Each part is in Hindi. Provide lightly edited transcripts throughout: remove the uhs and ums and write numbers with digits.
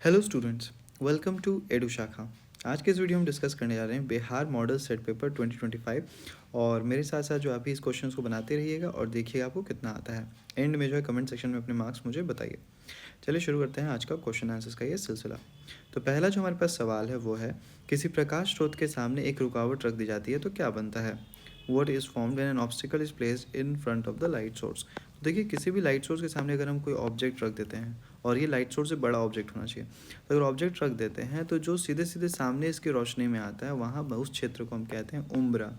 Hello students, welcome to Edu Shakha. आज के इस वीडियो में डिस्कस करने जा रहे हैं बिहार मॉडल सेट पेपर 2025। और मेरे साथ साथ जो आप भी इस क्वेश्चन को बनाते रहिएगा और देखिएगा आपको कितना आता है। एंड में जो है कमेंट सेक्शन में अपने मार्क्स मुझे बताइए। चलिए शुरू करते हैं आज का क्वेश्चन आंसर्स का ये सिलसिला। तो पहला जो हमारे पास सवाल है वो है, किसी प्रकाश स्रोत के सामने एक रुकावट रख दी जाती है तो क्या बनता है। What is formed when an obstacle is placed in front of the light source. तो देखिए, किसी भी लाइट सोर्स के सामने अगर हम कोई ऑब्जेक्ट रख देते हैं, और ये लाइट सोर्स से बड़ा ऑब्जेक्ट होना चाहिए, तो अगर ऑब्जेक्ट रख देते हैं तो जो सीधे सीधे सामने इसकी रोशनी में आता है वहाँ उस क्षेत्र को हम कहते हैं उम्ब्रा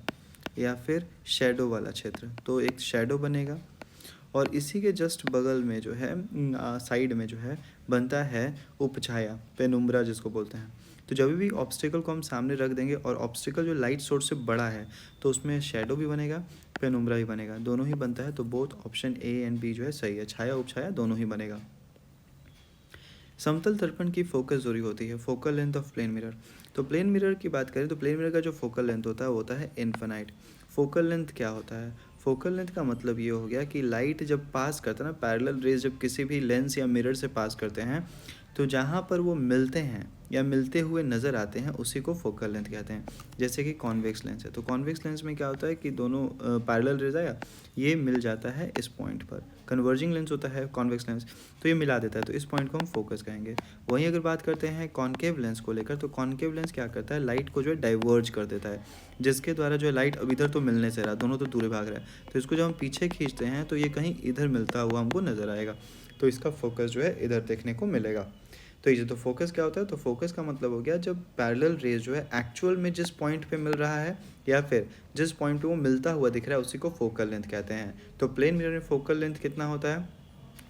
या फिर शेडो वाला क्षेत्र। तो एक शेडो बनेगा और इसी के जस्ट बगल में जो है साइड में जो है बनता है उपछाया, पेनुम्ब्रा जिसको बोलते हैं। तो जब भी ऑब्स्टिकल को हम सामने रख देंगे और ऑब्स्टिकल जो लाइट सोर्स से बड़ा है तो उसमें शेडो भी बनेगा, पेनुम्ब्रा भी बनेगा, दोनों ही बनता है। तो both option A and B जो है सही है, छाया उपछाया दोनों ही बनेगा। समतल दर्पण की फोकस दूरी होती है, focal length of plane mirror. तो प्लेन मिरर की बात करें तो प्लेन मिरर का जो फोकल लेंथ होता है वो होता है इन्फिनाइट। फोकल लेंथ क्या होता है? फोकल लेंथ का मतलब ये हो गया कि लाइट जब पास करता है ना, पैरेलल रेज जब किसी भी लेंस या मिरर से पास करते हैं तो जहाँ पर वो मिलते हैं या मिलते हुए नज़र आते हैं उसी को फोकल लेंथ कहते हैं। जैसे कि कॉन्वेक्स लेंस है, तो कॉन्वेक्स लेंस में क्या होता है कि दोनों पैरेलल रेज आया, ये मिल जाता है इस पॉइंट पर। कन्वर्जिंग लेंस होता है कॉन्वेक्स लेंस, तो ये मिला देता है, तो इस पॉइंट को हम फोकस कहेंगे। वहीं अगर बात करते हैं कॉन्केव लेंस को लेकर, तो कॉन्केव लेंस क्या करता है, लाइट को जो है डाइवर्ज कर देता है, जिसके द्वारा जो है लाइट अब इधर तो मिलने से रहा, दोनों तो दूर भाग रहा है, तो इसको जब हम पीछे खींचते हैं तो ये कहीं इधर मिलता हुआ हमको नज़र आएगा, तो इसका फोकस जो है इधर देखने को मिलेगा। तो ये तो फोकस क्या होता है, तो फोकस का मतलब हो गया जब पैरेलल रेज जो है एक्चुअल में जिस पॉइंट पे मिल रहा है या फिर जिस पॉइंट पे वो मिलता हुआ दिख रहा है उसी को फोकल लेंथ कहते हैं। तो प्लेन मिरर में फोकल लेंथ कितना होता है,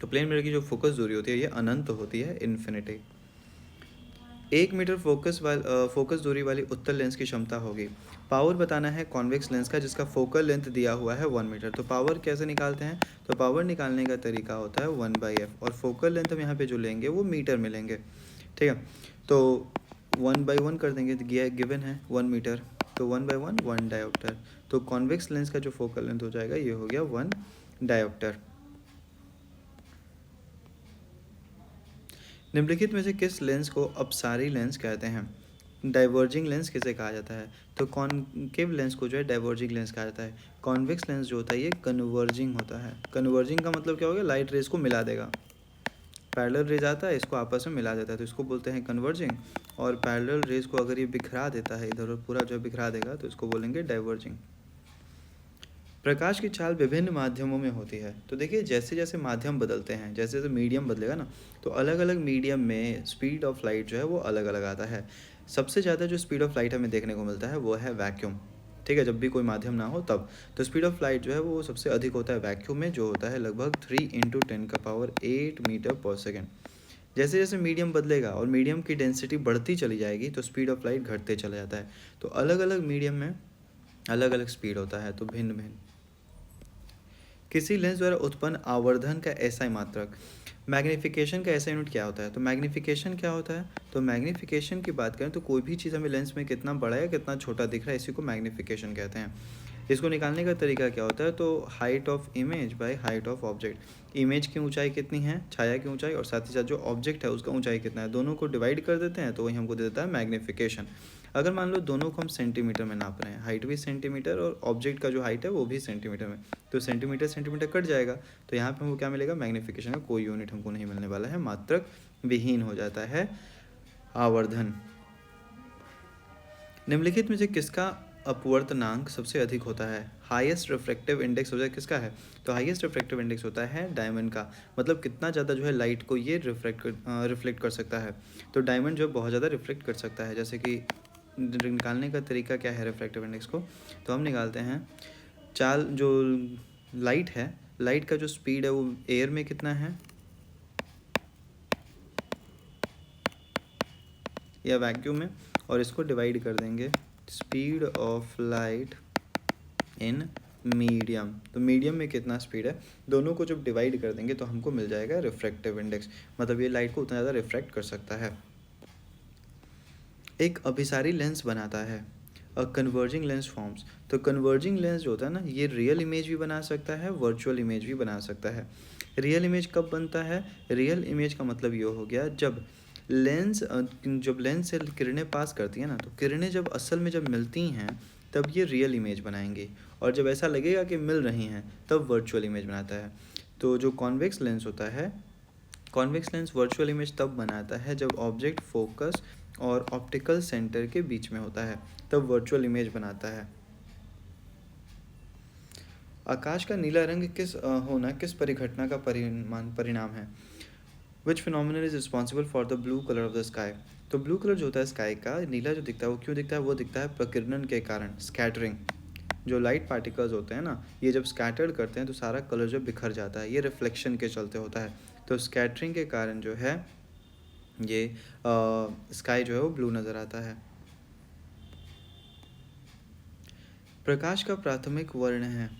तो प्लेन मिरर की जो फोकस दूरी होती है ये अनंत होती है, इन्फिनिटी। 1 मीटर फोकस दूरी वाली उत्तल लेंस की क्षमता होगी। पावर बताना है कॉन्वेक्स लेंस का जिसका फोकल लेंथ दिया हुआ है 1 मीटर। तो पावर कैसे निकालते हैं, तो पावर निकालने का तरीका होता है 1/f, और फोकल लेंथ हम यहाँ पे जो लेंगे वो मीटर में लेंगे, ठीक है। तो 1/1 कर देंगे, तो गिवन है 1 मीटर, तो 1/1 1 डायोप्टर। तो कॉन्वेक्स लेंस का जो फोकल लेंथ हो जाएगा ये हो गया 1 डायोप्टर। निम्नलिखित में से किस लेंस को अपसारी लेंस कहते हैं। डाइवर्जिंग लेंस किसे कहा जाता है, तो कॉनकेव लेंस को जो है डाइवर्जिंग लेंस कहा जाता है। कॉन्वेक्स लेंस जो होता है ये कन्वर्जिंग होता है। कन्वर्जिंग का मतलब क्या हो गया, लाइट रेज को मिला देगा, पैरेलल रेज आता है इसको आपस में मिला देता है तो इसको बोलते हैं कन्वर्जिंग। और पैरेलल रेज को अगर ये बिखरा देता है इधर और पूरा जो बिखरा देगा तो इसको बोलेंगे डाइवर्जिंग। प्रकाश की चाल विभिन्न माध्यमों में होती है। तो देखिए, जैसे जैसे माध्यम बदलते हैं, जैसे जैसे मीडियम बदलेगा ना, तो अलग अलग मीडियम में स्पीड ऑफ लाइट जो है वो अलग अलग आता है। सबसे ज़्यादा जो स्पीड ऑफ लाइट हमें देखने को मिलता है वो है वैक्यूम, ठीक है, जब भी कोई माध्यम ना हो तब। तो स्पीड ऑफ लाइट जो है वो सबसे अधिक होता है वैक्यूम में, जो होता है लगभग 3 × 10⁸ मीटर पर सेकेंड। जैसे जैसे मीडियम बदलेगा और मीडियम की डेंसिटी बढ़ती चली जाएगी तो स्पीड ऑफ लाइट घटते चला जाता है। तो अलग अलग मीडियम में अलग अलग स्पीड होता है, तो भिन्न भिन्न। किसी लेंस द्वारा उत्पन्न आवर्धन का एसआई मात्रक। मैग्नीफिकेशन का एसआई यूनिट क्या होता है, तो मैग्नीफिकेशन क्या होता है, तो मैग्नीफिकेशन की बात करें तो कोई भी चीज़ हमें लेंस में कितना बड़ा या कितना छोटा दिख रहा है इसी को मैग्नीफिकेशन कहते हैं। इसको निकालने का तरीका क्या होता है, तो height of image by height of object. Image की ऊंचाई कितनी है, छाया की ऊंचाई, और साथ ही साथ जो ऑब्जेक्ट है उसका ऊंचाई कितना है, दोनों को डिवाइड कर देते हैं तो वही हमको दे देता है मैग्नीफिकेशन। अगर मान लो दोनों को हम सेंटीमीटर में नाप रहे हैं, हाइट भी सेंटीमीटर और ऑब्जेक्ट का जो हाइट है वो भी सेंटीमीटर में, तो सेंटीमीटर सेंटीमीटर कट जाएगा, तो यहाँ पे हमको क्या मिलेगा, मैग्नीफिकेशन का कोई यूनिट हमको नहीं मिलने वाला है, मात्रक विहीन हो जाता है आवर्धन। निम्नलिखित में से किसका अपवर्तनांक सबसे अधिक होता है, हाईएस्ट रिफ्रैक्टिव इंडेक्स हो जाए किसका है, तो हाईएस्ट रिफ्रैक्टिव इंडेक्स होता है डायमंड का। मतलब कितना ज़्यादा जो है लाइट को ये रिफ्लेक्ट कर सकता है, तो डायमंड जो बहुत ज़्यादा रिफ्लेक्ट कर सकता है। जैसे कि निकालने का तरीका क्या है रिफ्रैक्टिव इंडेक्स को, तो हम निकालते हैं चाल जो लाइट है, लाइट का जो स्पीड है वो एयर में कितना है या वैक्यूम में, और इसको डिवाइड कर देंगे speed of light in medium. तो मीडियम में कितना स्पीड है, दोनों को जब डिवाइड कर देंगे तो हमको मिल जाएगा रिफ्रैक्टिव इंडेक्स, मतलब ये लाइट को उतना ज़्यादा रिफ्रैक्ट कर सकता है। एक अभिसारी लेंस बनाता है, अ कन्वर्जिंग लेंस फॉर्म्स। तो कन्वर्जिंग लेंस जो होता है ना, ये रियल इमेज भी बना सकता है, वर्चुअल इमेज भी बना सकता है। रियल इमेज कब बनता है, रियल इमेज का मतलब ये हो गया जब लेंस जब लेंस से किरणें पास करती हैं ना, तो किरणें जब असल में जब मिलती हैं तब ये रियल इमेज बनाएंगी, और जब ऐसा लगेगा कि मिल रही हैं तब वर्चुअल इमेज बनाता है। तो जो कॉन्वेक्स लेंस होता है, कॉन्वेक्स लेंस वर्चुअल इमेज तब बनाता है जब ऑब्जेक्ट फोकस और ऑप्टिकल सेंटर के बीच में होता है, तब वर्चुअल इमेज बनाता है। आकाश का नीला रंग होना किस परिघटना का परिणाम है? Which phenomenon is responsible for the blue colour of the sky? तो ब्लू कलर जो होता है स्काई का, नीला जो दिखता है वो क्यों दिखता है? वो दिखता है प्रकीर्णन के कारण, स्कैटरिंग। जो लाइट पार्टिकल्स होते हैं ना, ये जब स्कैटर्ड करते हैं तो सारा कलर जो बिखर जाता है, ये रिफ्लेक्शन के चलते होता है। तो स्कैटरिंग के कारण जो है ये स्काई जो है वो ब्लू नज़र आता है। प्रकाश का प्राथमिक वर्ण है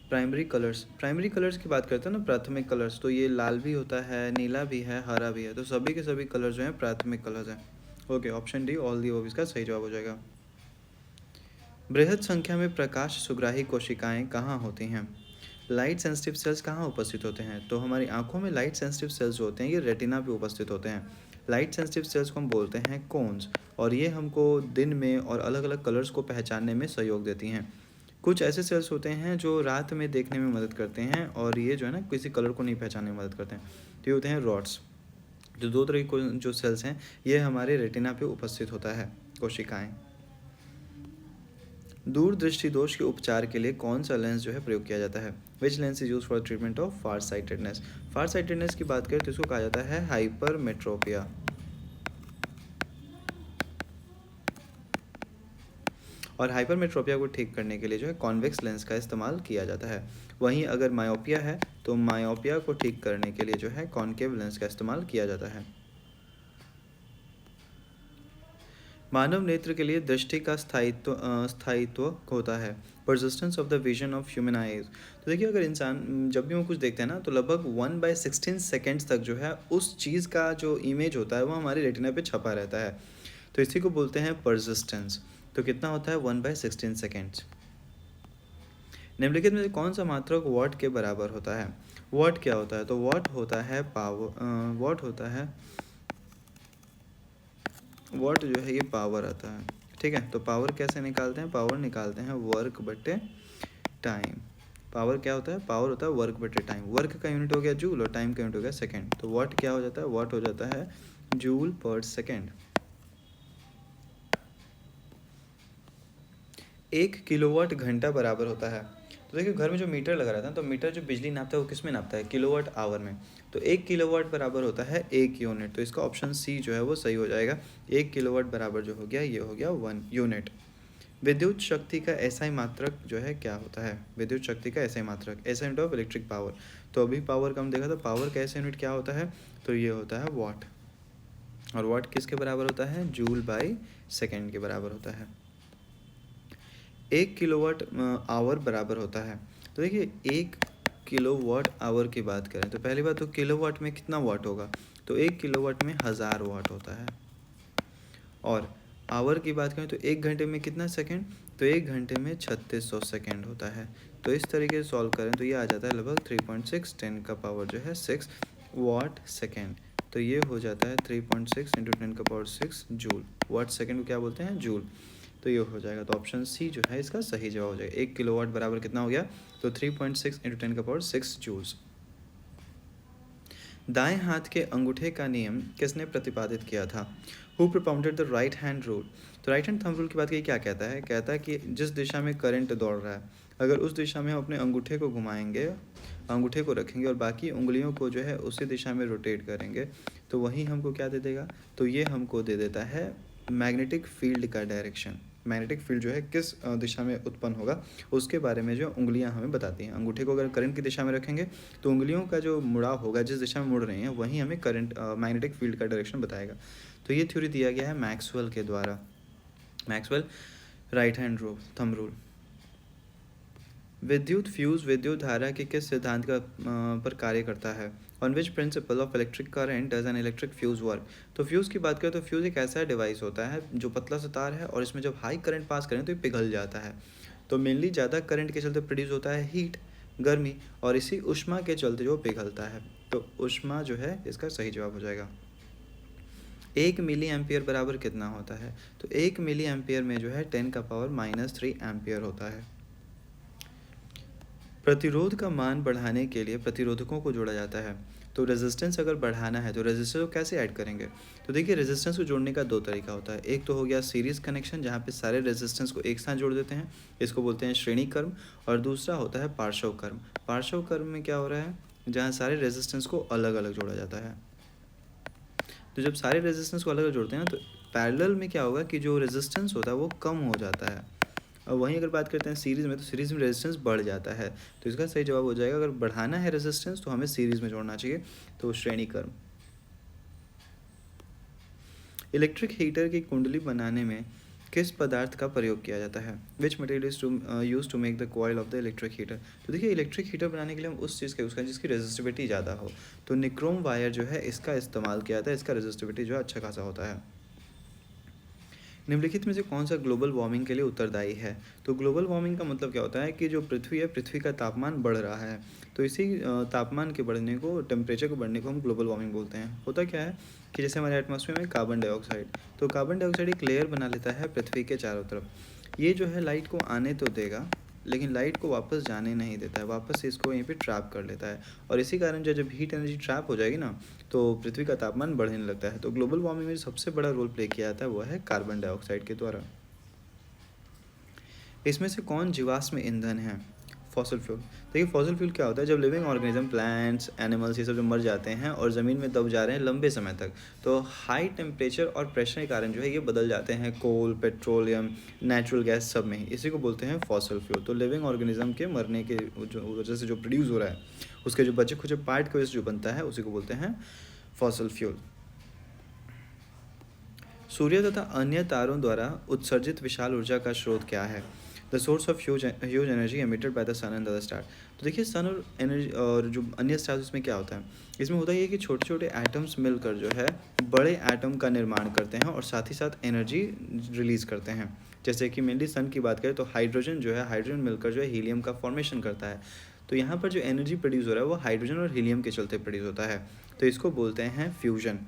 प्राइमरी कलर्स। प्राइमरी कलर्स की बात करते हैं ना, प्राथमिक कलर्स, तो ये लाल भी होता है, नीला भी है, हरा भी है, तो सभी के सभी कलर जो हैं प्राथमिक कलर्स हैं। Okay, option D all the ओव इसका सही जवाब हो जाएगा। बृहद संख्या में प्रकाश सुग्राही कोशिकाएं कहाँ होती हैं? लाइट सेंसिटिव सेल्स कहाँ उपस्थित होते हैं? तो हमारी आंखों में लाइट सेंसिटिव सेल्स जो होते हैं ये रेटिना पे उपस्थित होते हैं। लाइट सेंसिटिव सेल्स को हम बोलते हैं कोन्स, और ये हमको दिन में और अलग अलग कलर्स को पहचानने में सहयोग देती हैं। कुछ ऐसे सेल्स होते हैं जो रात में देखने में मदद करते हैं, और ये जो है ना किसी कलर को नहीं पहचानने में मदद करते हैं, तो ये होते हैं रॉड्स। जो दो तरह के जो सेल्स हैं ये हमारे रेटिना पे उपस्थित होता है, कोशिकाएं। दूरदृष्टि दोष के उपचार के लिए कौन सा लेंस जो है प्रयोग किया जाता है? Which lens is use for treatment of far sightedness? Far sightedness की बात करें तो इसको कहा जाता है हाइपरमेट्रोपिया। और हाइपरमेट्रोपिया को ठीक करने के लिए जो है कॉन्वेक्स लेंस का इस्तेमाल किया जाता है। वहीं अगर मायोपिया है तो मायोपिया को ठीक करने के लिए जो है कॉनकेव लेंस का इस्तेमाल किया जाता है। मानव नेत्र के लिए दृष्टि का स्थायित्व होता है, persistence of the vision of human eyes. तो देखिए, अगर इंसान जब भी वो कुछ देखते हैं ना, तो लगभग 1/16 सेकेंड्स तक जो है उस चीज़ का जो इमेज होता है वो हमारे रेटिना पे छपा रहता है, तो इसी को बोलते हैं परसिस्टेंस। तो कितना होता है? 1/16 सेकेंड्स। निम्नलिखित में से कौन सा मात्रक वॉट के बराबर होता है? वॉट क्या होता है? तो वॉट होता है वॉट जो है ये पावर आता है, ठीक है। तो पावर कैसे निकालते हैं? पावर निकालते हैं वर्क बटे टाइम। पावर क्या होता है? पावर होता है वर्क बटे टाइम। वर्क का यूनिट हो गया जूल और टाइम का यूनिट हो गया सेकेंड, तो वॉट क्या हो जाता है? वॉट हो जाता है जूल पर सेकेंड। 1 किलोवाट घंटा बराबर होता है। तो देखिए, घर में जो मीटर लगा रहता है, तो मीटर जो बिजली नापता है वो किस में नापता है? किलोवाट आवर में। तो 1 किलोवाट बराबर होता है 1 यूनिट, तो इसका ऑप्शन सी जो है वो सही हो जाएगा। 1 किलोवाट बराबर जो हो गया ये हो गया 1 यूनिट। विद्युत शक्ति का एसआई मात्रक जो है क्या होता है? विद्युत शक्ति का एसआई मात्रक, SI unit of electric power. तो अभी पावर का हम देखा था, पावर का एसआई यूनिट क्या होता है? तो ये होता है वॉट, और वॉट किसके बराबर होता है? जूल बाई सेकेंड के बराबर होता है। 1 किलोवाट आवर बराबर होता है। तो देखिए, 1 किलोवाट आवर की बात करें तो पहली बात तो किलोवाट में कितना वाट होगा? तो 1 किलोवाट में 1000 वाट होता है। और आवर की बात करें तो 1 घंटे में कितना सेकंड? तो 1 घंटे में 3600 सेकंड होता है। तो इस तरीके से सॉल्व करें तो ये आ जाता है लगभग 3.6 10 का पावर जो है 6 वाट सेकेंड। तो ये हो जाता है 3.6 इंटू 10 का पावर 6 जूल। वाट सेकेंड को क्या बोलते हैं? जूल। तो ये हो जाएगा, तो ऑप्शन सी जो है इसका सही जवाब हो जाएगा। 1 किलोवाट बराबर कितना हो गया? तो 3.6 इंटू 10 का पावर 6 जूल्स। दाएं हाथ के अंगूठे का नियम किसने प्रतिपादित किया था? Who propounded the right hand rule? तो राइट हैंड थंब रूल की बात की क्या कहता है? कहता है कि जिस दिशा में करंट दौड़ रहा है, अगर उस दिशा में हम अपने अंगूठे को घुमाएंगे, अंगूठे को रखेंगे और बाकी उंगलियों को जो है उसी दिशा में रोटेट करेंगे, तो वही हमको क्या दे देगा? तो ये हमको दे देता है मैग्नेटिक फील्ड का डायरेक्शन। मैग्नेटिक फील्ड जो है किस दिशा में उत्पन्न होगा उसके बारे में जो उंगलियां हमें बताती हैं। अंगूठे को अगर करंट की दिशा में रखेंगे तो उंगलियों का जो मुड़ाव होगा, जिस दिशा में मुड़ रही हैं, वहीं हमें करंट मैग्नेटिक फील्ड का डायरेक्शन बताएगा। तो ये थ्योरी दिया गया है मैक्सवेल के द्वारा। Maxwell right hand rule, thumb rule. विद्युत फ्यूज विद्युत धारा के किस सिद्धांत का पर कार्य करता है? On which principle of electric current does an electric fuse work? तो फ्यूज़ की बात करें तो फ्यूज़ एक ऐसा डिवाइस होता है जो पतला सा तार है, और इसमें जब हाई करंट पास करें तो ये पिघल जाता है। तो मेनली ज़्यादा करंट के चलते प्रोड्यूस होता है हीट, गर्मी, और इसी ऊष्मा के चलते जो पिघलता है। तो ऊष्मा जो है इसका सही जवाब हो जाएगा। 1 मिली एम्पियर बराबर कितना होता है? तो 1 मिली एम्पियर में जो है 10⁻³ एम्पियर होता है। प्रतिरोध का मान बढ़ाने के लिए प्रतिरोधकों को जोड़ा जाता है। तो रेजिस्टेंस अगर बढ़ाना है तो रेजिस्टेंस को कैसे ऐड करेंगे? तो देखिए रेजिस्टेंस को जोड़ने का दो तरीका होता है। एक तो हो गया सीरीज़ कनेक्शन, जहाँ पे सारे रेजिस्टेंस को एक साथ जोड़ देते हैं, इसको बोलते हैं श्रेणी क्रम। और दूसरा होता है पार्श्व क्रम। पार्श्व क्रम में क्या हो रहा है, जहाँ सारे रेजिस्टेंस को अलग अलग जोड़ा जाता है। तो जब सारे रेजिस्टेंस को अलग अलग जोड़ते हैं ना, तो पैरेलल में क्या होगा कि जो रेजिस्टेंस होता है वो कम हो जाता है। और वहीं अगर बात करते हैं सीरीज़ में, तो सीरीज़ में रेजिस्टेंस बढ़ जाता है। तो इसका सही जवाब हो जाएगा, अगर बढ़ाना है रेजिस्टेंस तो हमें सीरीज़ में जोड़ना चाहिए, तो श्रेणी क्रम। इलेक्ट्रिक हीटर की कुंडली बनाने में किस पदार्थ का प्रयोग किया जाता है? Which material is use to make the coil of the electric heater? तो देखिए इलेक्ट्रिक हीटर बनाने के लिए हम उस चीज़ का यूज़ करें जिसकी रेजिस्टिविटी ज़्यादा हो। तो निक्रोम वायर जो है इसका इस्तेमाल किया जाता है, इसका रेजिस्टिविटी जो है अच्छा खासा होता है। निम्नलिखित में से कौन सा ग्लोबल वार्मिंग के लिए उत्तरदायी है? तो ग्लोबल वार्मिंग का मतलब क्या होता है कि जो पृथ्वी है, पृथ्वी का तापमान बढ़ रहा है। तो इसी तापमान के बढ़ने को, टेम्परेचर को बढ़ने को हम ग्लोबल वार्मिंग बोलते हैं। होता क्या है कि जैसे हमारे एटमॉस्फेयर में कार्बन डाइऑक्साइड, तो कार्बन डाइऑक्साइड एक लेयर बना लेता है पृथ्वी के चारों तरफ। ये जो है लाइट को आने तो देगा, लेकिन लाइट को वापस जाने नहीं देता है, वापस से इसको यहीं पे ट्रैप कर लेता है। और इसी कारण जब हीट एनर्जी ट्रैप हो जाएगी ना, तो पृथ्वी का तापमान बढ़ने लगता है। तो ग्लोबल वार्मिंग में सबसे बड़ा रोल प्ले किया जाता है वो है कार्बन डाइऑक्साइड के द्वारा। इसमें से कौन जीवाश्म ईंधन है? Fossil fuel. देखिए फॉसिल फ्यूल क्या होता है, जब लिविंग ऑर्गेनिज्म, प्लांट्स, एनिमल्स, ये सब जो मर जाते हैं और ज़मीन में दब जा रहे हैं लंबे समय तक, तो हाई टेम्परेचर और प्रेशर के कारण जो है ये बदल जाते हैं कोल, पेट्रोलियम, नेचुरल गैस, सब में। इसी को बोलते हैं फॉसिल फ्यूल। तो लिविंग ऑर्गेनिज्म के मरने के जो वजह से जो प्रोड्यूस हो रहा है, उसके जो बचे खुचे पार्ट की वजह से जो बनता है, उसी को बोलते हैं फॉसिल फ्यूल। सूर्य तथा अन्य तारों द्वारा उत्सर्जित विशाल ऊर्जा का स्रोत क्या है? The source of huge energy emitted by the sun and other star. तो देखिए सन और एनर्जी और जो अन्य स्टार्स, उसमें क्या होता है, इसमें होता है कि छोटे छोटे एटम्स मिलकर जो है बड़े एटम का निर्माण करते हैं और साथ ही साथ एनर्जी रिलीज़ करते हैं। जैसे कि मेनली सन की बात करें तो हाइड्रोजन जो है, हाइड्रोजन मिलकर जो है हीलियम का फॉर्मेशन करता है। तो यहाँ पर जो एनर्जी प्रोड्यूस हो रहा है वो हाइड्रोजन और हीलियम के चलते प्रोड्यूस होता है। तो इसको बोलते हैं फ्यूजन।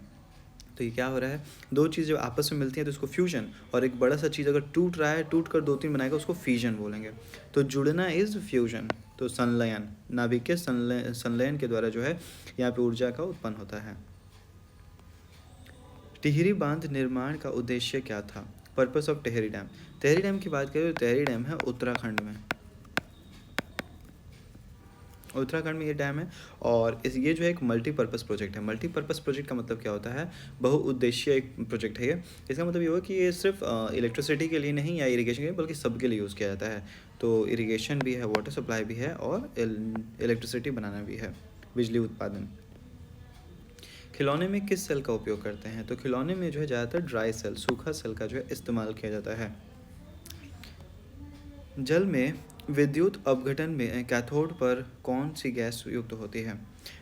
तो ये क्या हो रहा है, दो चीज़ जब आपस में मिलती हैं तो इसको फ्यूजन, और एक बड़ा सा चीज़ अगर टूट रहा है, टूट कर दो तीन बनाएगा, उसको फिजन बोलेंगे। तो जुड़ना इज़ फ्यूजन। तो संलयन, नाभिक के संलयन के द्वारा जो है यहाँ पे ऊर्जा का उत्पन्न होता है। टिहरी बांध निर्माण का उद्देश्य क्या था? Purpose of Tehri dam. Tehri dam की बात करें तो टिहरी डैम है उत्तराखंड में, उत्तराखंड में ये डैम है। और ये जो है एक मल्टीपर्पज़ प्रोजेक्ट है। मल्टीपर्पज़ प्रोजेक्ट का मतलब क्या होता है, बहुउद्देशीय एक प्रोजेक्ट है ये। इसका मतलब ये होगा कि ये सिर्फ इलेक्ट्रिसिटी के लिए नहीं या इरिगेशन के लिए, बल्कि सबके लिए यूज़ किया जाता है। तो इरिगेशन भी है, वाटर सप्लाई भी है, और इलेक्ट्रिसिटी बनाना भी है, बिजली उत्पादन। खिलौने में किस सेल का उपयोग करते हैं? तो खिलौने में जो है ज़्यादातर ड्राई सेल, सूखा सेल का जो है इस्तेमाल किया जाता है। जल में विद्युत अपघटन में कैथोड पर कौन सी गैस युक्त होती है?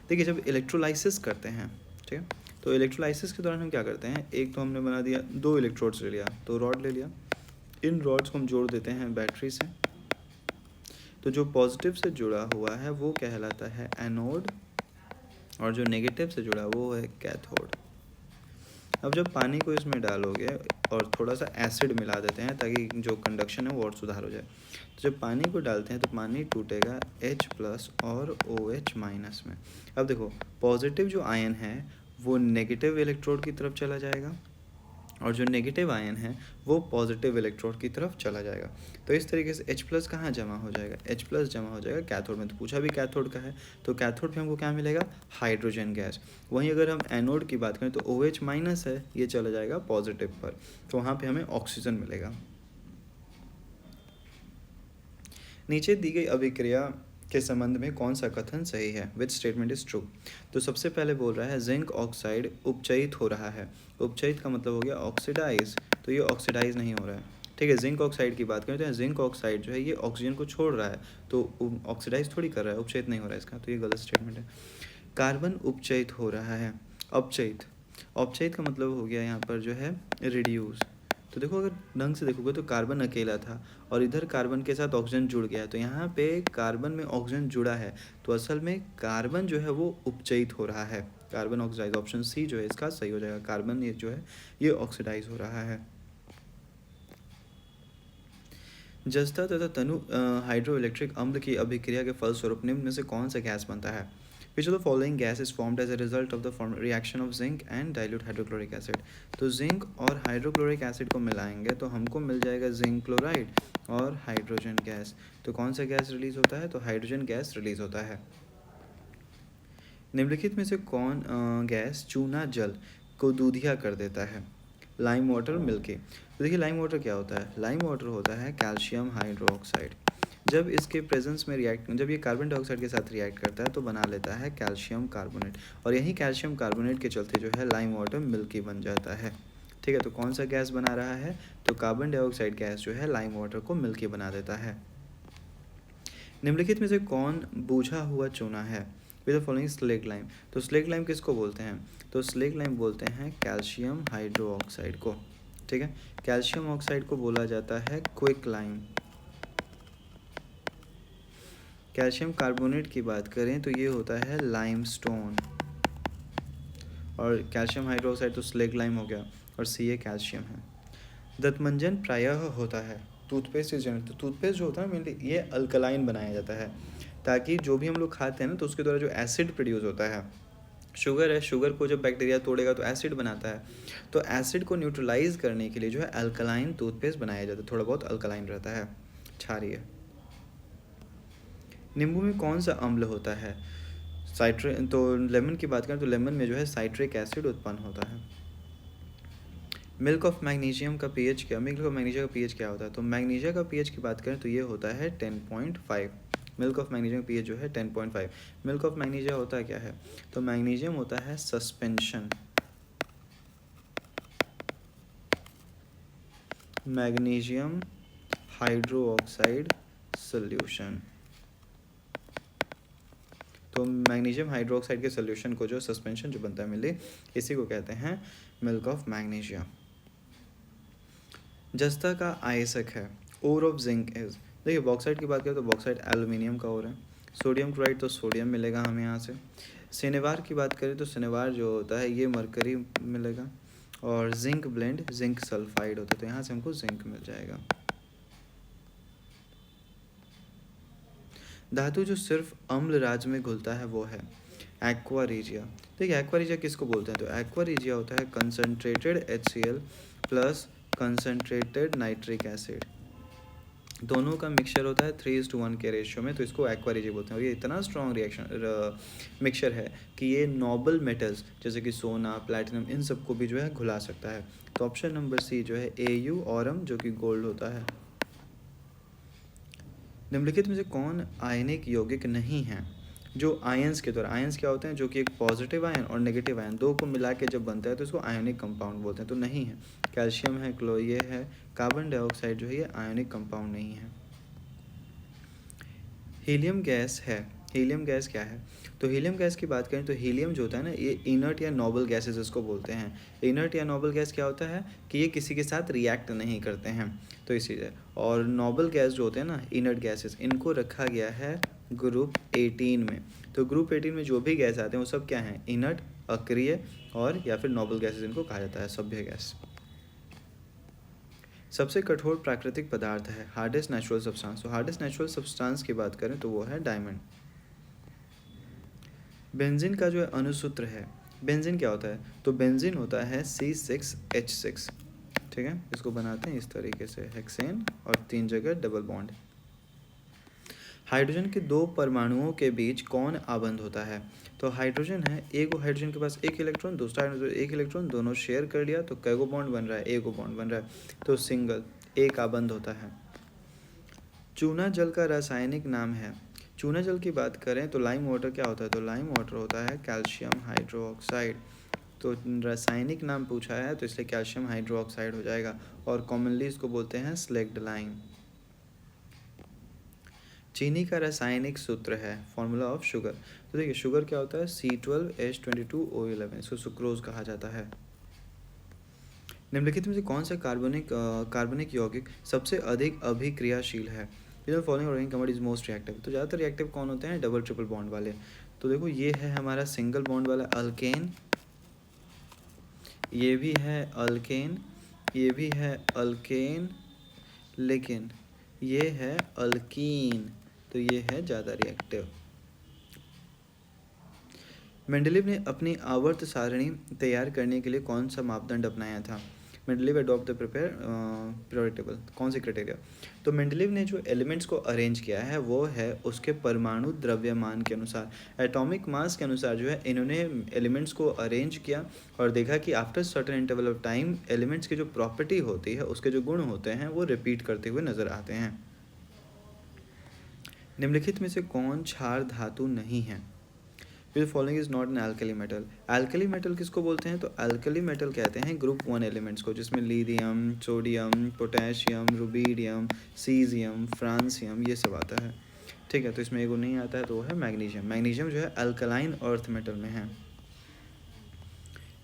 देखिए जब इलेक्ट्रोलाइसिस करते हैं, ठीक है, तो इलेक्ट्रोलाइसिस के दौरान हम क्या करते हैं, एक तो हमने बना दिया, दो इलेक्ट्रोड्स ले लिया, तो रॉड ले लिया, इन रॉड्स को हम जोड़ देते हैं बैटरी से। तो जो पॉजिटिव से जुड़ा हुआ है वो कहलाता है एनोड, और जो नेगेटिव से जुड़ा वो है कैथोड। अब जब पानी को इसमें डालोगे और थोड़ा सा एसिड मिला देते हैं ताकि जो कंडक्शन है वो और सुधार हो जाए, तो जब पानी को डालते हैं तो पानी टूटेगा H+ और OH- में। अब देखो पॉजिटिव जो आयन है वो नेगेटिव इलेक्ट्रोड की तरफ चला जाएगा, और जो नेगेटिव आयन है वो पॉजिटिव इलेक्ट्रोड की तरफ चला जाएगा। तो इस तरीके से H+ कहाँ जमा हो जाएगा, H+ जमा हो जाएगा कैथोड में। तो पूछा भी कैथोड का है, तो कैथोड पे हमको क्या मिलेगा, हाइड्रोजन गैस। वहीं अगर हम एनोड की बात करें तो OH- है, ये चला जाएगा पॉजिटिव पर, तो वहाँ पे हमें ऑक्सीजन मिलेगा। नीचे दी गई अभिक्रिया के संबंध में कौन सा कथन सही है? Which statement is true? तो सबसे पहले बोल रहा है जिंक ऑक्साइड उपचयित हो रहा है। उपचयित का मतलब हो गया ऑक्सीडाइज, तो ये ऑक्सीडाइज नहीं हो रहा है, ठीक है। जिंक ऑक्साइड की बात करें तो जिंक ऑक्साइड जो है ये ऑक्सीजन को छोड़ रहा है, तो ऑक्सीडाइज थोड़ी कर रहा है, उपचयित नहीं हो रहा है इसका, तो ये गलत स्टेटमेंट है। कार्बन उपचयित हो रहा है, अपचयित। अपचयित का मतलब हो गया यहाँ पर जो है रिड्यूस, तो देखो अगर ढंग से देखोगे तो कार्बन अकेला था और इधर कार्बन के साथ ऑक्सीजन जुड़ गया, तो यहाँ पे कार्बन में ऑक्सीजन जुड़ा है, तो असल में कार्बन जो है वो उपचयित हो रहा है, कार्बन ऑक्साइड। ऑप्शन सी जो है इसका सही हो जाएगा, कार्बन ये जो है ये ऑक्सीडाइज हो रहा है। जस्ता तथा तनु हाइड्रोइलेक्ट्रिक अम्ल की अभिक्रिया के फलस्वरूप निम्न में से कौन सा गैस बनता है? Which of the following gas is formed as a result of the reaction of zinc and dilute hydrochloric acid? तो जिंक और हाइड्रोक्लोरिक एसिड को मिलाएंगे तो हमको मिल जाएगा जिंक क्लोराइड और हाइड्रोजन गैस। तो कौन सा गैस रिलीज होता है? तो हाइड्रोजन गैस रिलीज होता है। निम्नलिखित में से कौन गैस चूना जल को दूधिया कर देता है? Lime water, milky. तो देखिए लाइम वाटर क्या होता है? लाइम वाटर होता है कैल्शियम हाइड्रोक्साइड। जब इसके प्रेजेंस में जब ये कार्बन डाइऑक्साइड के साथ रिएक्ट करता है तो बना लेता है कैल्शियम कार्बोनेट, और यही कैल्शियम कार्बोनेट के चलते जो है लाइम वाटर मिल्की बन जाता है। ठीक है, तो कौन सा गैस बना रहा है? तो कार्बन डाइऑक्साइड गैस जो है लाइम वाटर को मिल्की बना देता है। निम्नलिखित में से कौन बूझा हुआ चूना है? With the following slaked lime. तो स्लेग लाइम किसको बोलते हैं? तो स्लेग लाइम बोलते हैं कैल्शियम हाइड्रोक्साइड को। ठीक है, कैल्शियम ऑक्साइड को बोला जाता है क्विक लाइम। कैल्शियम कार्बोनेट की बात करें तो ये होता है लाइमस्टोन, और कैल्शियम हाइड्रोक्साइड तो स्लेग लाइम हो गया, और सी ए कैल्शियम है। दंतमंजन प्रायः होता है टूथपेस्ट से जनरेट। तो टूथपेस्ट जो होता है मेनली ये अल्कलाइन बनाया जाता है, ताकि जो भी हम लोग खाते हैं ना तो उसके द्वारा जो एसिड प्रोड्यूस होता है, शुगर है, शुगर को जब बैक्टीरिया तोड़ेगा तो एसिड बनाता है, तो एसिड को न्यूट्रलाइज करने के लिए जो है अल्कलाइन टूथपेस्ट बनाया जाता है, थोड़ा बहुत अल्कलाइन रहता है, क्षारीय। नींबू में कौन सा अम्ल होता है? साइट्रिक। तो लेमन की बात करें तो लेमन में जो है साइट्रिक एसिड उत्पन्न होता है। मिल्क ऑफ मैग्नीशियम का पीएच क्या? मिल्क ऑफ मैग्नीशियम का पीएच क्या होता है? तो मैग्नीशिया का पीएच की बात करें तो ये होता है 10.5। मिल्क ऑफ मैग्नीशियम का पीएच जो है 10.5। मिल्क ऑफ मैग्नीशिया होता क्या है? तो मैग्नीशियम होता है सस्पेंशन, मैग्नीशियम हाइड्रोक्साइड सॉल्यूशन। तो मैग्नीशियम हाइड्रोक्साइड के सॉल्यूशन को जो सस्पेंशन जो बनता है मिले, इसी को कहते हैं मिल्क ऑफ मैग्नीशिया। जस्ता का आयसक है ओर ऑफ जिंक इज। देखिए बॉक्साइड की बात करें तो बॉक्साइड एल्यूमिनियम का ओर है। सोडियम क्लोराइड तो सोडियम मिलेगा हमें यहाँ से। सिनेवार की बात करें तो सिनेवार जो होता है ये मरकरी मिलेगा, और जिंक ब्लेंड जिंक सल्फाइड होता है, तो यहाँ से हमको जिंक मिल जाएगा। धातु जो सिर्फ अम्ल राज में घुलता है वो है एक्वा रीजिया। देखिए एक्वा रीजिया किसको बोलते हैं? तो एक्वा रीजिया होता है concentrated HCl plus concentrated nitric acid, दोनों का मिक्सचर होता है 3:1 के रेशियो में, तो इसको एक्वा रीजिया बोलते हैं। और ये इतना स्ट्रॉन्ग रिएक्शन मिक्सचर है कि ये नोबल मेटल्स जैसे कि सोना, प्लैटिनम, इन सबको भी जो है घुला सकता है। तो ऑप्शन नंबर सी जो है AU ऑरम जो कि गोल्ड होता है। निम्नलिखित में से कौन आयनिक यौगिक नहीं है जो आयंस के द्वारा, आयंस क्या होते हैं? जो कि एक पॉजिटिव आयन और नेगेटिव आयन दो को मिला के जब बनता है तो इसको आयोनिक कंपाउंड बोलते हैं, तो नहीं है। कैल्शियम है, ये है, कार्बन डाइऑक्साइड जो है ये आयोनिक कंपाउंड नहीं है। हीलियम गैस है, हीलियम गैस क्या है? तो हीलियम गैस की बात करें तो हीलियम जो होता है ना ये इनर्ट या नोबल गैसेस इसको बोलते हैं। इनर्ट या नोबल गैस क्या होता है कि ये किसी के साथ रिएक्ट नहीं करते हैं, तो इसीलिए। और नोबल गैस जो होते हैं ना इनर्ट गैसेस, इनको रखा गया है ग्रुप 18 में। तो ग्रुप 18 में जो भी गैस आते हैं वो सब क्या हैं? इनर्ट, अक्रिय और या फिर नोबल गैसेस इनको कहा जाता है, सभ्य गैस। सबसे कठोर प्राकृतिक पदार्थ है हार्डेस्ट नेचुरल सब्सटेंस। तो हार्डेस्ट नेचुरल सब्सटेंस की बात करें तो वो है डायमंड। बेंजीन का जो है अणुसूत्र है, बेंजीन क्या होता है? तो बेंजीन होता है C6H6। ठीक है, इसको बनाते हैं इस तरीके से, हेक्सेन और 3 जगह डबल बॉन्ड। हाइड्रोजन के दो परमाणुओं के बीच कौन आबंध होता है? तो हाइड्रोजन है, एक हाइड्रोजन के पास एक इलेक्ट्रॉन, दूसरा हाइड्रोजन एक इलेक्ट्रॉन, दोनों शेयर कर लिया तो कैगो बॉन्ड बन रहा है? एक बॉन्ड बन रहा है, तो सिंगल, एक आबंध होता है। चूना जल का रासायनिक नाम है। चूना जल की बात करें तो लाइम वाटर क्या होता है? तो लाइम वाटर होता है कैल्शियम हाइड्रोक्साइड। तो रासायनिक नाम पूछा है तो इसलिए कैल्शियम हाइड्रोक्साइड हो जाएगा, और कॉमनली इसको बोलते हैं स्लेग्ड लाइम। चीनी का रासायनिक सूत्र है, फॉर्मूला ऑफ शुगर। तो देखिए शुगर क्या होता है? C12H22O11, इसको सुक्रोज कहा जाता है। निम्नलिखित में से कौन सा कार्बनिक यौगिक सबसे अधिक अभिक्रियाशील है? Following organic compound is most reactive. तो ज़्यादातर रिएक्टिव कौन होते हैं? डबल ट्रिपल बॉन्ड वाले। तो देखो ये है हमारा सिंगल बॉन्ड वाला अल्केन, ये भी है अल्केन, ये भी है अल्केन, लेकिन ये है अल्कीन, तो ये है ज़्यादा रिएक्टिव। मेंडलीव ने अपनी आवर्त सारणी तैयार करने के लिए कौन सा मापदंड अपनाया था? Mendeleev adopt the prepare table. कौन से क्राइटेरिया? तो मेंडलीव ने जो एलिमेंट्स को अरेंज किया है वो है उसके परमाणु द्रव्यमान के अनुसार, एटॉमिक मास के अनुसार जो है इन्होंने एलिमेंट्स को अरेंज किया और देखा कि after certain interval of time elements की जो प्रॉपर्टी होती है, उसके जो गुण होते हैं वो रिपीट करते हुए नजर आते हैं। निम्नलिखित में से कौन क्षार धातु नहीं है? फिर following is not an alkali metal. Alkali metal किसको बोलते हैं? तो एल्कली मेटल कहते हैं ग्रुप 1 एलिमेंट्स को, जिसमें lithium, sodium, potassium, rubidium, caesium, francium ये सब आता है। ठीक है, तो इसमें एगो नहीं आता है तो वो है मैग्नीशियम। मैग्नीशियम जो है अल्कलाइन अर्थ मेटल में है।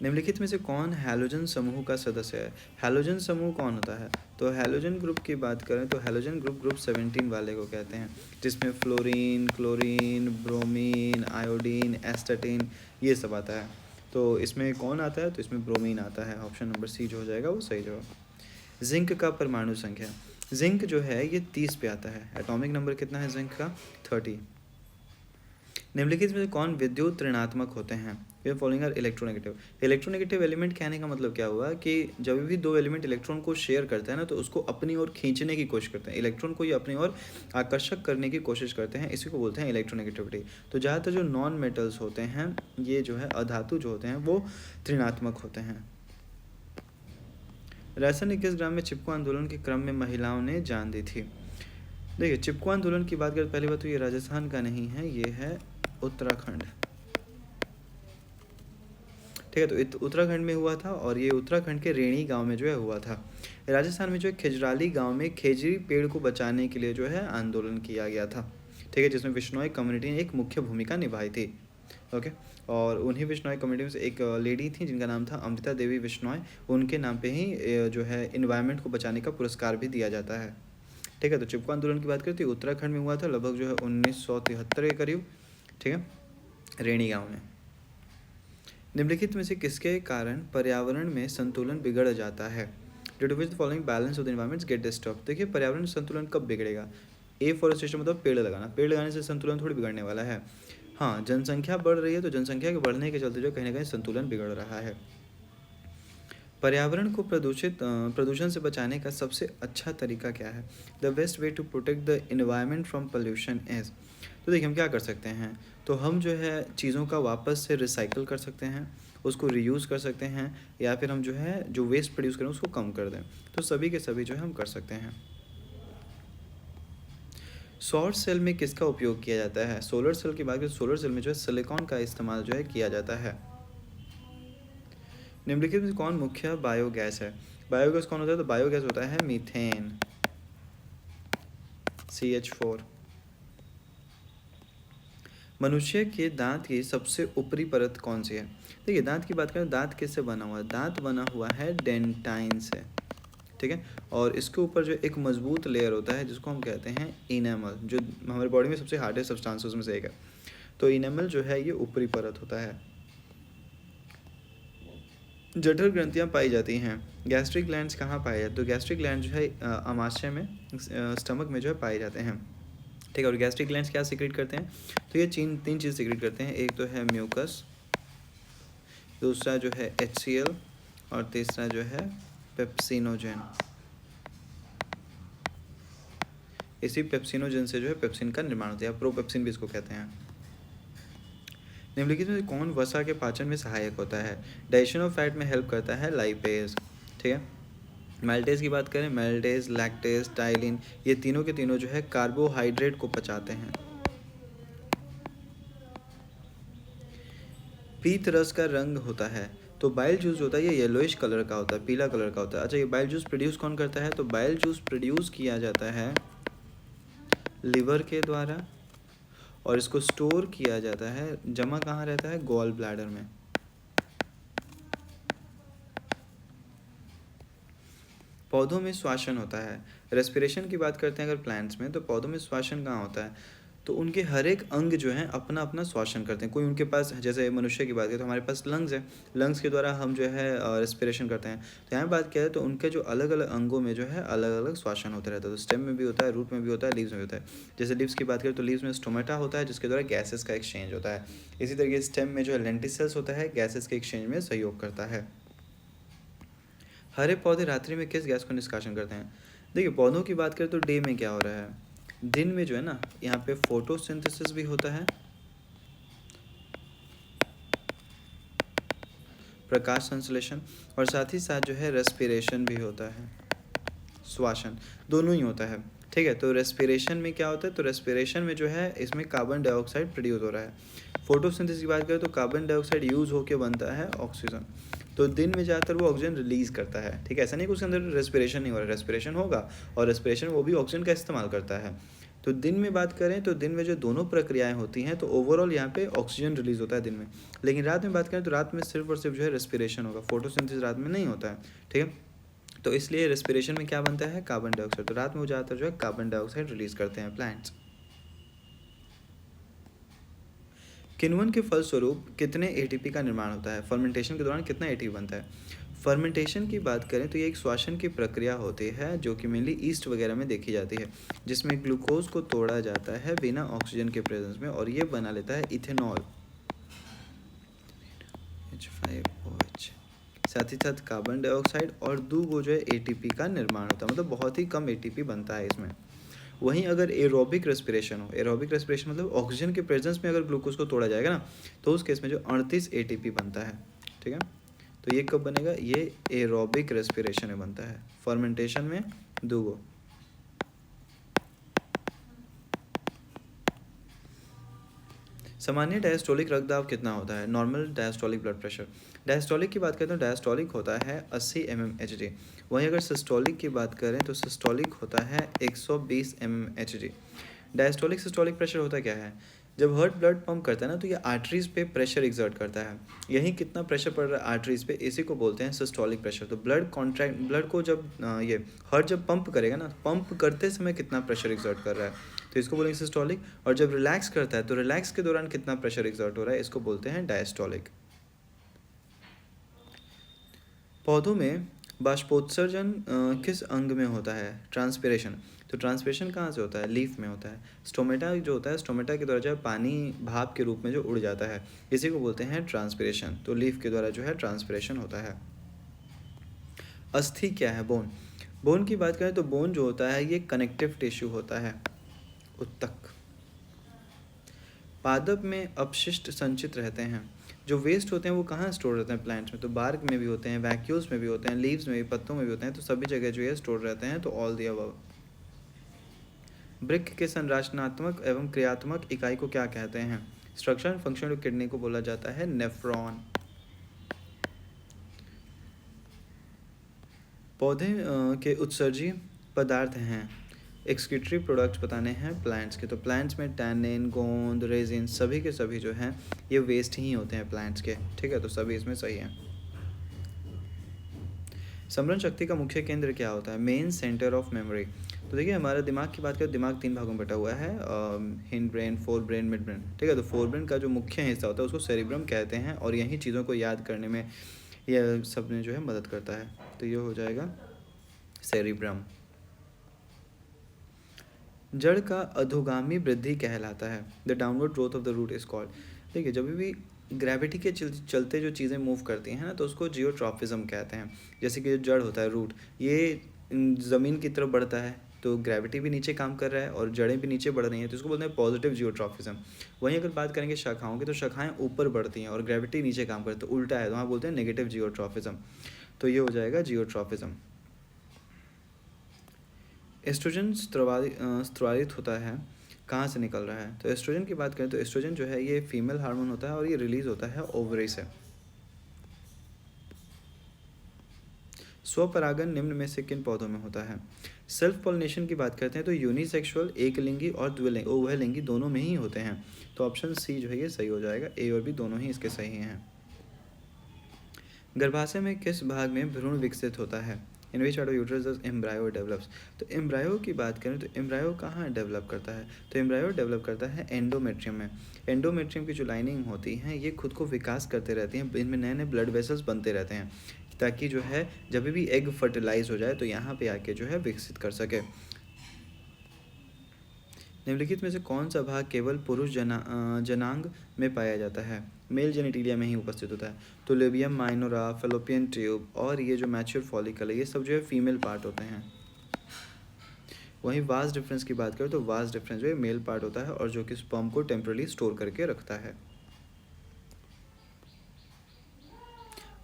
निम्नलिखित में से कौन हैलोजन समूह का सदस्य है? हैलोजन समूह कौन होता है? तो हैलोजन ग्रुप की बात करें तो हैलोजन ग्रुप 17 वाले को कहते हैं, जिसमें fluorine, chlorine, bromine, iodine, astatine ये सब आता है। तो इसमें कौन आता है? तो इसमें ब्रोमीन आता है। ऑप्शन नंबर सी जो हो जाएगा वो सही जवाब। जिंक का परमाणु संख्या, जिंक जो है ये 30 पे आता है। एटॉमिक नंबर कितना है जिंक का? 30। निम्नलिखित में कौन विद्युत ऋणात्मक होते हैं? वे following are electronegative. Electronegative element कहने का मतलब क्या हुआ कि जब भी दो एलिमेंट इलेक्ट्रॉन को शेयर करते हैं ना, तो उसको अपनी ओर खींचने की कोशिश करते हैं, इलेक्ट्रॉन को ये अपनी ओर आकर्षक करने की कोशिश करते हैं, इसी को बोलते हैं इलेक्ट्रोनेगेटिविटी। तो ज़्यादातर जो नॉन मेटल्स होते हैं, ये जो है अधातु जो होते हैं वो ऋणात्मक होते हैं। राजस्थान ने किस ग्राम में चिपको आंदोलन के क्रम में महिलाओं ने जान दी थी? देखिए, चिपको आंदोलन की बात करें, पहली बात तो ये राजस्थान का नहीं है, ये है उत्तराखंड। ठीक है, तो उत्तराखंड में हुआ था और ये उत्तराखंड के रेणी गांव में जो है हुआ था। राजस्थान में जो है खिजराली गांव में खेजरी पेड़ को बचाने के लिए जो है आंदोलन किया गया था। ठीक है, जिसमें विश्नोई कम्युनिटी ने एक मुख्य भूमिका निभाई थी। ओके, और उन्हीं विश्नोई कम्युनिटी में से एक लेडी थी जिनका नाम था अमृता देवी विश्नोई। उनके नाम पे ही जो है इन्वायरमेंट को बचाने का पुरस्कार भी दिया जाता है। ठीक है, तो चिपको आंदोलन की बात करते हैं, उत्तराखंड में हुआ था लगभग जो है 1973 के करीब। ठीक है, रेणी गाँव में। निम्नलिखित में से किसके कारण पर्यावरण में संतुलन बिगड़ जाता है? Due to which the following balance of the environments get disturb. देखिए, पर्यावरण संतुलन कब बिगड़ेगा? एफॉरेस्टेशन मतलब पेड़ लगाना, पेड़ लगाने से संतुलन थोड़ी बिगड़ने वाला है। हाँ, जनसंख्या बढ़ रही है तो जनसंख्या के बढ़ने के चलते जो कहीं ना कहीं संतुलन बिगड़ रहा है। पर्यावरण को प्रदूषण से बचाने का सबसे अच्छा तरीका क्या है? The best way to protect the environment from pollution is. तो देखिए, हम क्या कर सकते हैं, तो हम जो है चीज़ों का वापस से रिसाइकल कर सकते हैं, उसको रीयूज़ कर सकते हैं, या फिर हम जो है जो वेस्ट प्रोड्यूस करें उसको कम कर दें। तो सभी के सभी जो है हम कर सकते हैं। सौर सेल में किसका उपयोग किया जाता है? सोलर सेल की बात करें, सोलर सेल में जो है सिलिकॉन का इस्तेमाल जो है किया जाता है। निम्नलिखित में कौन मुख्य बायोगैस है? बायोगैस कौन होता है? तो बायोगैस होता है मीथेन, CH4। मनुष्य के दांत की सबसे ऊपरी परत कौन सी है? देखिए, दांत की बात करें, दांत किससे बना हुआ है? दांत बना हुआ है डेंटाइन से। ठीक है, और इसके ऊपर जो एक मजबूत लेयर होता है जिसको हम कहते हैं इनेमल, जो हमारे बॉडी में सबसे हार्डेस्ट सब्सटेंसेस में से एक है। तो इनेमल जो है ये ऊपरी परत होता है। जठर ग्रंथियाँ पाई जाती हैं, गैस्ट्रिक ग्लैंड्स कहाँ पाए जाते हैं? तो गैस्ट्रिक ग्लैंड जो है आमाशय में, स्टमक में जो है पाए जाते हैं। ठीक है, और गैस्ट्रिक ग्लैंड्स क्या सीक्रेट करते हैं? तो ये तीन चीज़ सीक्रेट करते हैं। एक तो है म्यूकस, दूसरा जो है HCl, और तीसरा जो है पेप्सिनोजन। इसी पेप्सिनोजन से जो है पेप्सिन का निर्माण होता है, प्रोपेप्सिन भी इसको कहते हैं। निम्नलिखित में कौन वसा के पाचन में सहायक होता है? डाइजेशन ऑफ फैट में हेल्प करता है लाइपेज। ठीक है, मेल्टेज की बात करें, मेल्टेज, लैक्टेज, टाइलिन, ये तीनों के तीनों जो है कार्बोहाइड्रेट को पचाते हैं। पीत रस का रंग होता है, तो बाइल जूस जो होता है ये येलोइश कलर का होता है, पीला कलर का होता है। अच्छा, ये बाइल जूस प्रोड्यूस कौन करता है? तो बाइल जूस प्रोड्यूस किया जाता है लिवर के द्वारा, और इसको स्टोर किया जाता है, जमा कहाँ रहता है? गॉल ब्लैडर में। पौधों में श्वासन होता है। रेस्पिरेशन की बात करते हैं अगर प्लांट्स में, तो पौधों में श्वासन कहाँ होता है, तो उनके हर एक अंग जो है अपना अपना श्वासन करते हैं। कोई उनके पास, जैसे मनुष्य की बात करें तो हमारे पास लंग्स है, लंग्स के द्वारा हम जो है रेस्पिरेशन करते हैं। तो यहाँ बात किया है तो उनके जो अलग अलग अंगों में जो है अलग अलग श्वासन होता रहता है। तो स्टेम में भी होता है, रूट में भी होता है, लीव्स में भी होता है। जैसे लीव्स की बात करें तो लीव्स में स्टोमेटा होता है जिसके द्वारा गैसेस का एक्सचेंज होता है। इसी तरीके स्टेम में जो है लेंटिसेल्स होता है, गैसेस के एक्सचेंज में सहयोग करता है। हरे पौधे रात्रि में किस गैस को निष्कासन करते हैं। देखिए पौधों की बात करें तो डे में क्या हो रहा है, दिन में जो है ना यहाँ पे फोटोसिंथेसिस भी होता है, प्रकाश संश्लेषण, और साथ ही साथ जो है रेस्पिरेशन भी होता है, श्वासन दोनों ही होता है। ठीक है, तो रेस्पिरेशन में क्या होता है, तो रेस्पिरेशन में जो है इसमें कार्बन डाइऑक्साइड प्रोड्यूस हो रहा है। फोटोसिंथेसिस की बात करें तो कार्बन डाइऑक्साइड यूज होकर बनता है ऑक्सीजन। तो दिन में ज़्यादातर वो ऑक्सीजन रिलीज करता है। ठीक है, ऐसा नहीं कि उसके अंदर रेस्पिरेशन नहीं हो रहा है, रेस्पिरेशन होगा और रेस्पिरेशन वो भी ऑक्सीजन का इस्तेमाल करता है। तो दिन में बात करें तो दिन में जो दोनों प्रक्रियाएं होती हैं तो ओवरऑल यहाँ पे ऑक्सीजन रिलीज होता है दिन में। लेकिन रात में बात करें तो रात में सिर्फ और सिर्फ जो है रेस्पिरेशन होगा, फोटोसिंथेसिस रात में नहीं होता है। ठीक है, तो इसलिए रेस्पिरेशन में क्या बनता है, कार्बन डाइऑक्साइड। तो रात में वो ज़्यादातर जो है कार्बन डाइऑक्साइड रिलीज करते हैं प्लांट्स। किण्वन के फलस्वरूप कितने एटीपी का निर्माण होता है, फर्मेंटेशन के दौरान कितना एटीपी बनता है। फर्मेंटेशन की बात करें तो ये एक श्वसन की प्रक्रिया होती है जो कि मेनली ईस्ट वगैरह में देखी जाती है, जिसमें ग्लूकोज को तोड़ा जाता है बिना ऑक्सीजन के प्रेजेंस में और ये बना लेता है इथेनॉल, H5OH। साथ ही साथ कार्बन डाइऑक्साइड और दूगो जो है एटीपी का निर्माण होता है, मतलब बहुत ही कम एटीपी बनता है इसमें। वहीं अगर एरोबिक रेस्पिरेशन हो, एरोबिक रेस्पिरेशन मतलब ऑक्सीजन के प्रेजेंस में अगर ग्लूकोज को तोड़ा जाएगा ना, तो उस केस में जो 38 एटीपी बनता है। ठीक है, तो ये कब बनेगा, ये एरोबिक रेस्पिरेशन में बनता है, फर्मेंटेशन में दूगो। सामान्य डायस्टोलिक रक्तदाब कितना होता है, normal diastolic blood pressure. Diastolic की बात करें तो डायस्टोलिक होता है 80 mmHg। वहीं अगर सिस्टोलिक की बात करें तो सिस्टोलिक होता है 120 mmHg। डायस्टोलिक सिस्टोलिक प्रेशर होता क्या है, जब हार्ट ब्लड पंप करता है ना तो ये आर्टरीज पे प्रेशर एग्जर्ट करता है। यहीं कितना प्रेशर पड़ रहा है आर्टरीज पे, इसी को बोलते हैं सिस्टोलिक प्रेशर। तो ब्लड को जब ये हार्ट जब पंप करेगा ना, पंप करते समय कितना प्रेशर एग्जर्ट कर रहा है, तो इसको बोलेंगे सिस्टोलिक। और जब रिलैक्स करता है तो रिलैक्स के दौरान कितना प्रेशर एग्जर्ट हो रहा है, इसको बोलते हैं डायस्टोलिक। पौधों में बाष्पोत्सर्जन किस अंग में होता है, ट्रांसपिरेशन। तो ट्रांसपिरेशन कहाँ से होता है, लीफ में होता है। स्टोमेटा जो होता है, स्टोमेटा के द्वारा जो है पानी भाप के रूप में जो उड़ जाता है, इसी को बोलते हैं ट्रांसपिरेशन। तो लीफ के द्वारा जो है ट्रांसपिरेशन होता है। अस्थि क्या है, बोन। बोन की बात करें तो बोन जो होता है ये कनेक्टिव टिश्यू होता है, उत्तक। पादप में अपशिष्ट संचित रहते हैं, जो वेस्ट होते हैं वो कहाँ स्टोर रहते हैं प्लांट्स में, तो बार्क में भी होते हैं, वैक्यूल्स में भी होते हैं, लीव्स में भी, पत्तों में भी होते हैं, तो सभी जगह जो है स्टोर रहते हैं। तो ऑल द अबव। वृक्क के संरचनात्मक एवं क्रियात्मक इकाई को क्या कहते हैं, structure and function of kidney को बोला जाता है नेफ्रॉन। पौधे के उत्सर्जी पदार्थ हैं, एक्सक्रीटरी प्रोडक्ट्स बताने हैं प्लांट्स के। तो प्लांट्स में टैनिन, गोंद, रेजिन सभी के सभी जो हैं ये वेस्ट ही होते हैं प्लांट्स के। ठीक है, तो सभी इसमें सही हैं। स्मरण शक्ति का मुख्य केंद्र क्या होता है, मेन सेंटर ऑफ मेमोरी। तो देखिए हमारा दिमाग की बात करें, दिमाग 3 भागों में बटा हुआ है, hind brain, fore brain, mid brain. ठीक है, तो फोर ब्रेन का जो मुख्य हिस्सा होता है उसको सेरिब्रम कहते हैं और यही चीज़ों को याद करने में यह सब ने जो है मदद करता है। तो ये हो जाएगा सेरिब्रम। जड़ का अधोगामी वृद्धि कहलाता है, the downward growth of the root is called. देखिए जब भी ग्रेविटी के चलते जो चीज़ें मूव करती हैं ना तो उसको जियोट्रॉफिज्म कहते हैं। जैसे कि जो जड़ होता है, रूट, ये ज़मीन की तरफ बढ़ता है तो ग्रेविटी भी नीचे काम कर रहा है और जड़ें भी नीचे बढ़ रही हैं, तो इसको बोलते हैं पॉजिटिव जियोट्रॉफिज्म। वहीं अगर बात करेंगे शाखाओं की, तो शाखाएं ऊपर बढ़ती हैं और ग्रेविटी नीचे काम करती है, तो उल्टा है, तो वहाँ बोलते हैं नेगेटिव जियोट्रॉफिज्म। तो ये हो जाएगा जियोट्रॉफिज्म। एस्ट्रोजन स्रावित होता है, कहाँ से निकल रहा है, तो एस्ट्रोजन की बात करें तो एस्ट्रोजन जो है ये फीमेल हार्मोन होता है और ये रिलीज होता है ओवरी से। स्वपरागन निम्न में से किन पौधों में होता है। सेल्फ पॉलिनेशन की बात करते हैं तो यूनिसेक्सुअल, एक लिंगी और द्विलिंगी, उभयलिंगी दोनों में ही होते हैं। तो ऑप्शन सी जो है ये सही हो जाएगा, ए और बी दोनों ही इसके सही हैं। गर्भाशय में किस भाग में भ्रूण विकसित होता है, in which part of uterus does embryo develops. तो एम्ब्रायो की बात करें तो एम्ब्रायो कहाँ डेवलप करता है, तो एम्ब्रायो डेवलप करता है एंडोमेट्रियम में। एंडोमेट्रियम की जो लाइनिंग होती हैं ये खुद को विकास करते रहती हैं, इनमें नए नए ब्लड वेसल्स बनते रहते हैं, ताकि जो है जब भी एग फर्टिलाइज हो जाए तो यहाँ पे आके जो है विकसित कर सके। निम्नलिखित में से कौन सा भाग केवल पुरुष जनांग में पाया जाता है, मेल जेनिटिलिया में ही उपस्थित होता है। तो लेबियम माइनोरा, फेलोपियन ट्यूब और ये जो मैच्योर फॉलिकल है ये सब जो है फीमेल पार्ट होते हैं। वहीं वास डिफरेंस की बात करें तो वास डिफरेंस जो है मेल पार्ट होता है और जो कि स्पर्म को टेम्परली स्टोर करके रखता है।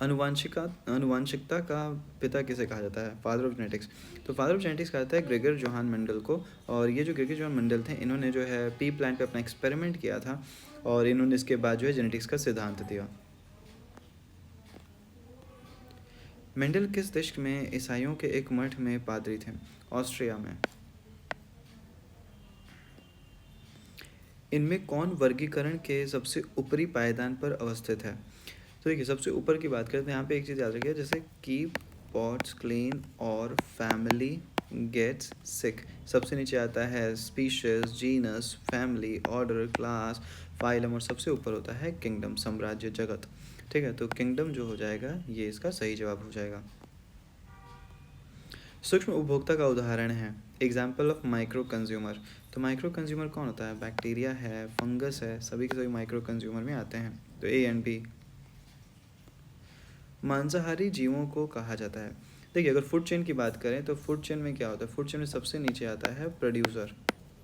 अनुवांशिकता का पिता किसे कहा जाता है, फादर ऑफ जेनेटिक्स। तो फादर ऑफ जेनेटिक्स कहा जाता है ग्रेगर जोहान मेंडल को। और ये जो ग्रेगर जोहान मेंडल थे इन्होंने जो है पी प्लांट पे अपना एक्सपेरिमेंट किया था और इन्होंने इसके बाद जो है जेनेटिक्स का सिद्धांत दिया। मेंडल किस देश में ईसाइयों के एक मठ में पादरी थे, ऑस्ट्रिया में। इनमें कौन वर्गीकरण के सबसे ऊपरी पायदान पर अवस्थित है। तो देखिए सबसे ऊपर की बात करते हैं, यहाँ पे एक चीज़ याद रखिए, जैसे कीप, पॉट्स, क्लीन और फैमिली, गेट्स, सिक। सबसे नीचे आता है species, genus, family, order, class, phylum और सबसे ऊपर होता है किंगडम, साम्राज्य, जगत। ठीक है, तो किंगडम जो हो जाएगा ये इसका सही जवाब हो जाएगा। सूक्ष्म उपभोक्ता का उदाहरण है, एग्जाम्पल ऑफ माइक्रो कंज्यूमर। तो माइक्रो कंज्यूमर कौन होता है, बैक्टीरिया है, फंगस है, सभी के सभी माइक्रो कंज्यूमर में आते हैं। तो ए एंड बी। मांसाहारी जीवों को कहा जाता है। देखिए अगर फूड चेन की बात करें तो फूड चेन में क्या होता है, फूड चेन में सबसे नीचे आता है प्रोड्यूसर।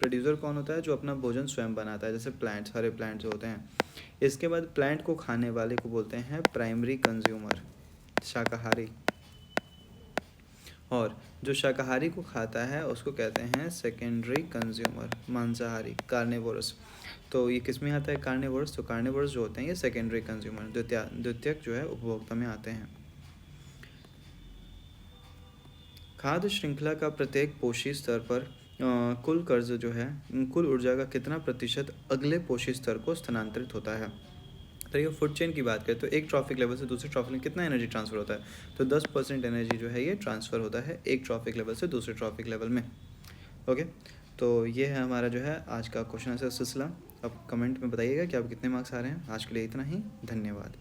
प्रोड्यूसर कौन होता है, जो अपना भोजन स्वयं बनाता है, जैसे प्लांट्स, हरे प्लांट्स होते हैं। इसके बाद प्लांट को खाने वाले को बोलते हैं प्राइमरी कंज्यूमर, शाकाहारी। और जो शाकाहारी को खाता है उसको कहते हैं सेकेंडरी कंज्यूमर, मांसाहारी, कार्निवोरस। तो ये किस में आता है कार्निवोरस, तो कार्निवोरस जो होते हैं ये सेकेंडरी कंज्यूमर, द्वितीयक जो है उपभोक्ता में आते हैं। खाद्य श्रृंखला का प्रत्येक पोषी स्तर पर कुल कर्ज जो है, कुल ऊर्जा का कितना प्रतिशत अगले पोषी स्तर को स्थानांतरित होता है। तो ये फूड चेन की बात करें तो एक ट्रॉफिक लेवल से दूसरे ट्रॉफिक में कितना एनर्जी ट्रांसफ़र होता है, तो 10% एनर्जी जो है ये ट्रांसफ़र होता है एक ट्रॉफिक लेवल से दूसरे ट्रॉफिक लेवल में। ओके, तो ये है हमारा जो है आज का क्वेश्चन आंसर सिलसिला। अब कमेंट में बताइएगा कि आप कितने मार्क्स आ रहे हैं। आज के लिए इतना ही, धन्यवाद।